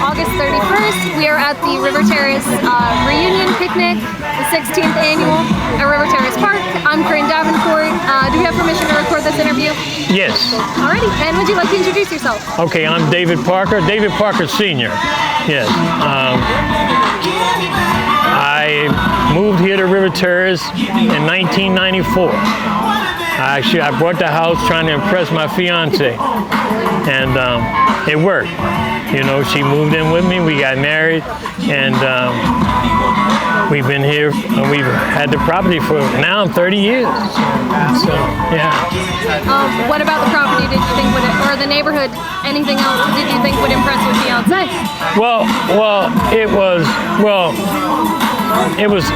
August 31st. We are at the River Terrace reunion picnic, the 16th annual at River Terrace Park. I'm Corinne Davenport. Do you have permission to record this interview? Yes. Alrighty, and would you like to introduce yourself? Okay, I'm David Parker Sr. Yes. I moved here to River Terrace in 1994. I bought the house trying to impress my fiance, and it worked. You know, she moved in with me, we got married, and we've been here, and we've had the property for now 30 years. So, yeah. What about the property did you think or the neighborhood, anything else did you think would impress your fiance? It was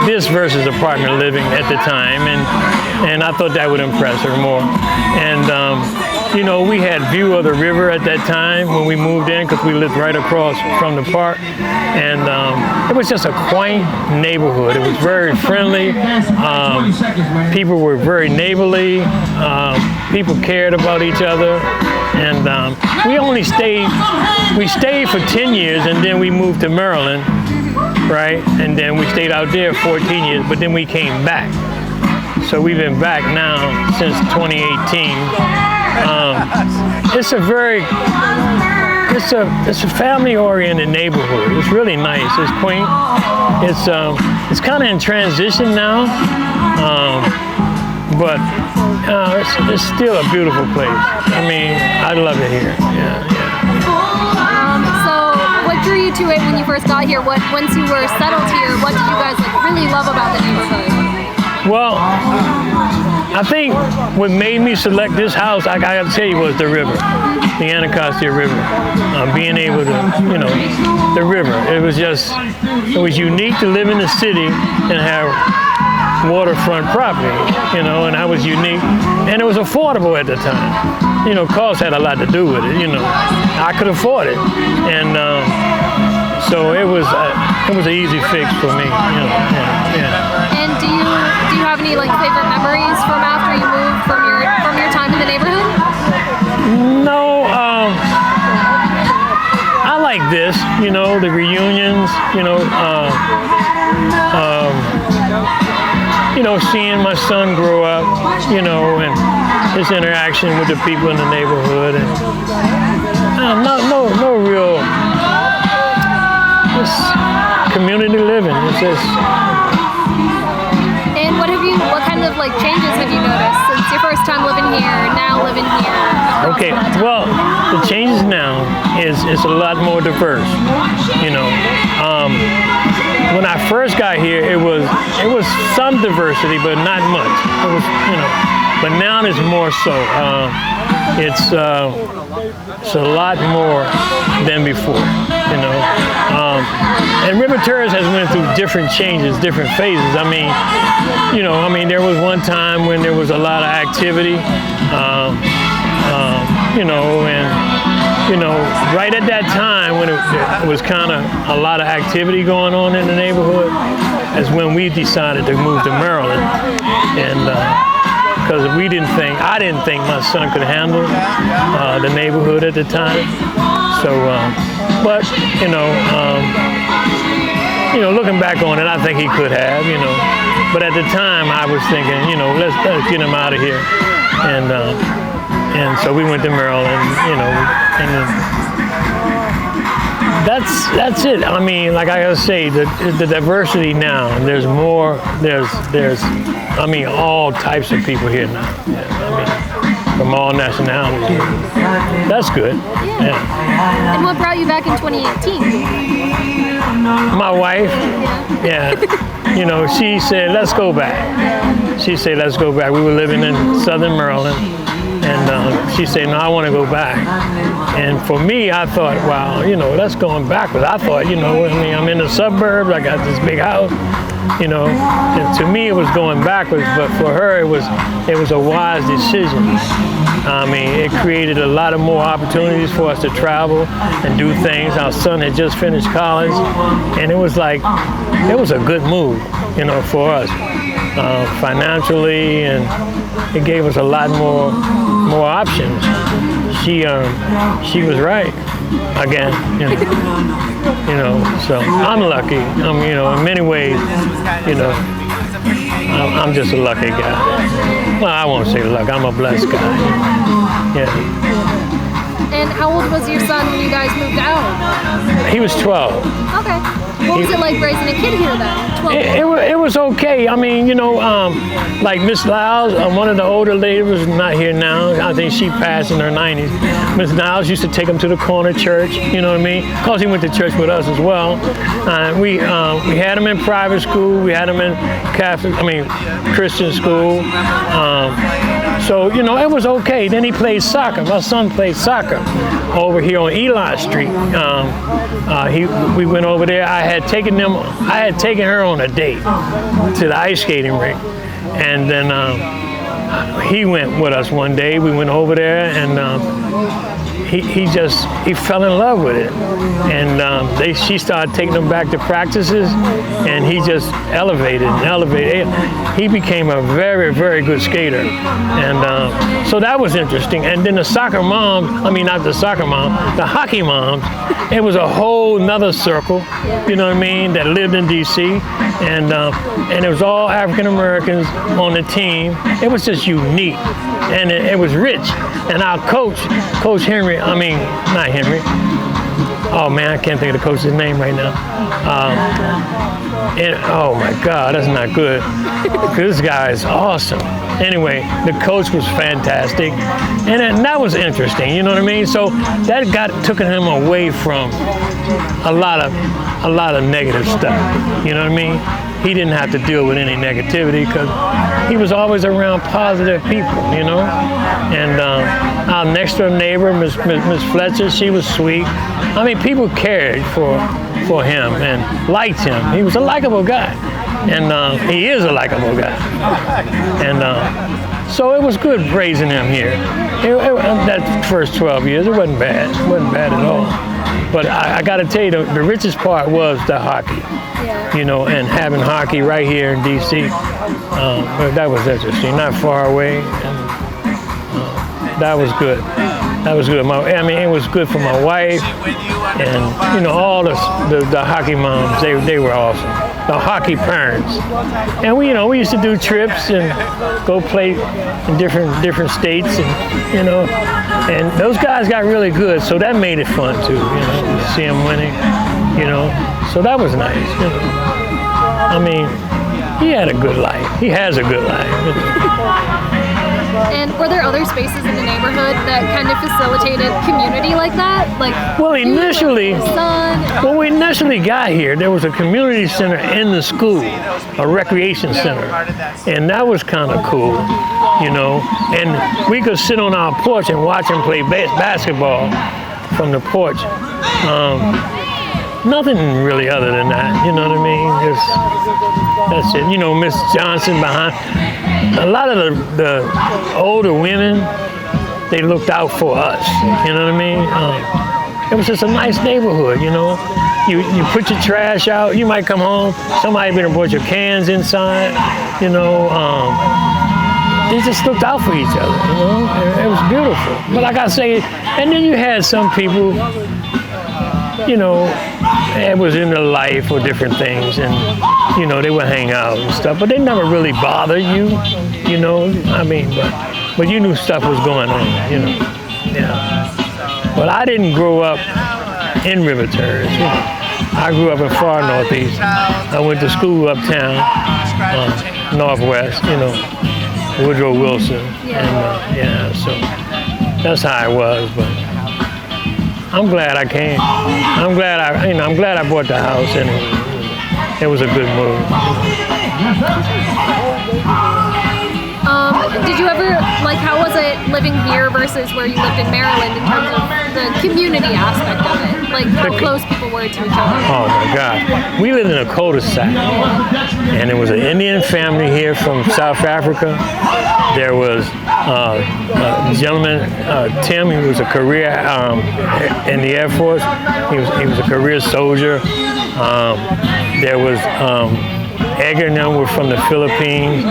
this versus apartment living at the time, and I thought that would impress her more. And you know, we had view of the river at that time when we moved in because we lived right across from the park, and it was just a quaint neighborhood. It was very friendly. People were very neighborly. People cared about each other, and we stayed for 10 years, and then we moved to Maryland. Right, and then we stayed out there 14 years, but then we came back. So we've been back now since 2018. It's a family-oriented neighborhood. It's really nice. It's quaint. It's kind of in transition now, but it's still a beautiful place. I mean, I love it here. Yeah. What drew you to it when you first got here? Once you were settled here, what did you guys really love about the neighborhood? Well, I think what made me select this house, I gotta tell you, was the river, the Anacostia River. Being able to, you know, the river. It was unique to live in the city and have waterfront property, you know, and that was unique, and it was affordable at the time. You know, cost had a lot to do with it. You know, I could afford it, and so it was an easy fix for me. You know, yeah. And do you have any favorite memories from after you moved from your time in the neighborhood? No, I like this. You know, the reunions. You know, seeing my son grow up, you know, and his interaction with the people in the neighborhood, and no real just community living. It's just. And what kind of changes have you noticed since your first time living here, now living here? Okay, well, the changes now is a lot more diverse. You know, when I first got here, it was some diversity, but not much. It was, you know, but now there's more so. It's a lot more than before. You know, and River Terrace has went through different changes, different phases. I mean, there was one time when there was a lot of activity. You know, and you know, right at that time when it was kind of a lot of activity going on in the neighborhood, is when we decided to move to Maryland, and because I didn't think my son could handle the neighborhood at the time. So, but you know, looking back on it, I think he could have, you know. But at the time, I was thinking, you know, let's get him out of here, and so we went to Maryland, you know, and that's it. I mean, like I gotta say, the diversity now. There's more. There's I mean, all types of people here now. Yeah, I mean, from all nationalities. That's good. Yeah. And what brought you back in 2018? My wife. Yeah. You know, she said, let's go back. She said, let's go back. We were living in Southern Maryland. And she said, no, I want to go back. And for me, I thought, wow, you know, that's going backwards. I thought, you know, I mean, I'm in the suburbs. I got this big house, you know. And to me, it was going backwards. But for her, it was a wise decision. I mean, it created a lot of more opportunities for us to travel and do things. Our son had just finished college. And it was like, it was a good move, you know, for us. Financially, and it gave us a lot more options. She was right. again. So I'm lucky. In many ways, I'm just a lucky guy. Well, I won't say luck. I'm a blessed guy. Yeah. And how old was your son when you guys moved out? He was 12. Okay. What was it like raising a kid here then? 12. It was okay. I mean, like Miss Lyles, one of the older ladies was not here now. I think she passed in her 90s. Miss Lyles used to take him to the corner church, you know what I mean? Because he went to church with us as well. We had him in private school. We had him in Christian school. So, it was okay. Then he played soccer. My son played soccer over here on Eli Street. We went over there. I had taken her on a date to the ice skating rink. And then he went with us one day. We went over there, and he fell in love with it. And she started taking him back to practices, and he just elevated and elevated. He became a very, very good skater. And so that was interesting. And then the soccer moms, not the soccer mom, the hockey moms, it was a whole nother circle, you know what I mean, that lived in D.C. And it was all African Americans on the team. It was just unique, and it was rich. And our coach Henry, not Henry. Oh man, I can't think of the coach's name right now. And oh my God, that's not good. This guy is awesome. Anyway, the coach was fantastic, and that was interesting. You know what I mean? So that took him away from a lot of negative stuff. You know what I mean? He didn't have to deal with any negativity because he was always around positive people, And our next door neighbor, Miss Fletcher, she was sweet. People cared for him and liked him. He was a likable guy, and he is a likable guy. And so it was good raising him here. That first 12 years, it wasn't bad. It wasn't bad at all. But I got to tell you, the richest part was the hockey. And having hockey right here in D.C. That was interesting, not far away. And, that was good. That was good. It was good for my wife, and all the hockey moms. They were awesome. The hockey parents, and we used to do trips and go play in different states, and and those guys got really good, so that made it fun too. To see them winning, so that was nice. He had a good life. He has a good life. And were there other spaces in the neighborhood that kind of facilitated community like that? When we initially got here, there was a community center in the school, a recreation center, and that was kind of cool, And we could sit on our porch and watch them play basketball from the porch. Nothing really other than that, you know what I mean? That's it. Miss Johnson behind. A lot of the older women, they looked out for us, you know what I mean? It was just a nice neighborhood, You put your trash out, you might come home, somebody been and brought your cans inside, They just looked out for each other, It was beautiful. But like I say, and then you had some people, it was in their life or different things, and they would hang out and stuff, but they never really bothered you, but you knew stuff was going on, Yeah. But I didn't grow up in River Terrace. I grew up in far northeast. I went to school uptown, northwest, Woodrow Wilson, and so that's how I was, but I'm glad I came. I'm glad I bought the house, and it was a good move. Did you ever, how was it living here versus where you lived in Maryland in terms of the community aspect of it? How close people were to each other? Oh my God. We lived in a cul-de-sac, and there was an Indian family here from South Africa. There was a gentleman, Tim, he was a career in the Air Force. He was a career soldier. There was Edgar and them were from the Philippines.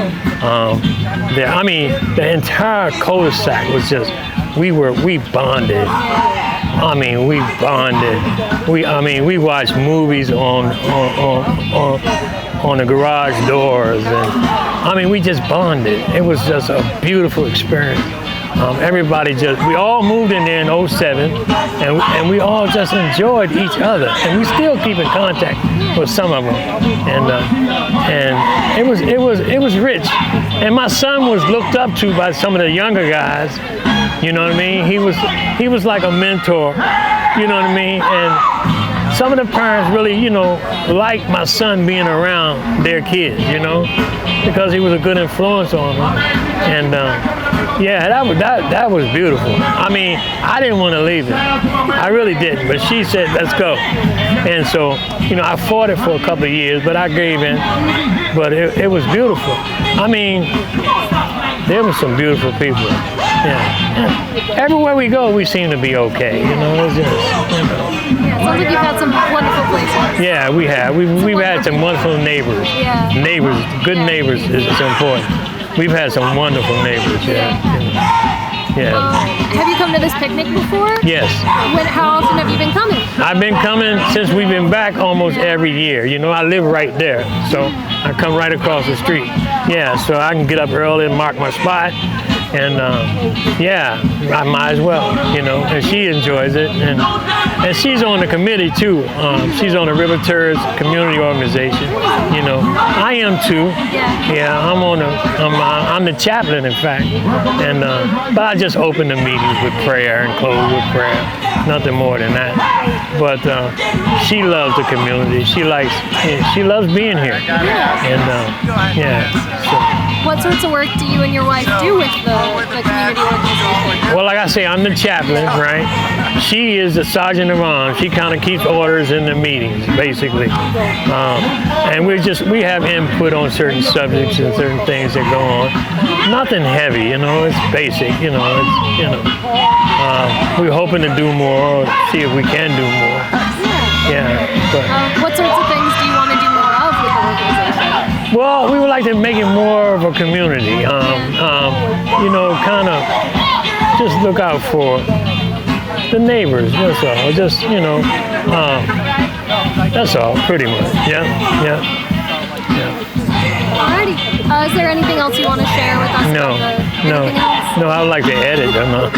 The entire cul-de-sac was just we bonded. I mean, we bonded. We watched movies on the garage doors, and we just bonded. It was just a beautiful experience. We all moved in there in '07, and we all just enjoyed each other, and we still keep in contact with some of them, and it was rich. And my son was looked up to by some of the younger guys. You know what I mean? He was like a mentor. You know what I mean? And some of the parents really, liked my son being around their kids, because he was a good influence on them. And that was beautiful. I didn't want to leave it. I really didn't. But she said, let's go. And so, I fought it for a couple of years, but I gave in. But it was beautiful. There were some beautiful people. Yeah. Everywhere we go, we seem to be okay. It's just, Yeah, sounds like you've had some wonderful places. Yeah, we have. We've had some wonderful neighbors. Yeah. Neighbors, good neighbors is important. We've had some wonderful neighbors. Yeah. Have you come to this picnic before? Yes. How often have you been coming? I've been coming since we've been back almost every year. I live right there, so I come right across the street. Yeah, so I can get up early and mark my spot. And I might as well, and she enjoys it, and she's on the committee too. She's on the River Terrace community organization. I am too. Yeah, I'm the chaplain, in fact, and but I just open the meetings with prayer and close with prayer. Nothing more than that. But she loves the community. She loves being here, and so. What sorts of work do you and your wife do with the community organization? Well, like I say, I'm the chaplain, right? She is the sergeant of arms. She kind of keeps orders in the meetings, basically. And we have input on certain subjects and certain things that go on. Nothing heavy, it's basic, we're hoping to do more, or see if we can do more. But what sorts of things do you want to do more of with the organization? Well, we would like to make it more of a community. Kind of just look out for the neighbors. That's all. Just that's all, pretty much. Yeah. Alrighty. Is there anything else you want to share with us? No. I would like to edit. I'm not.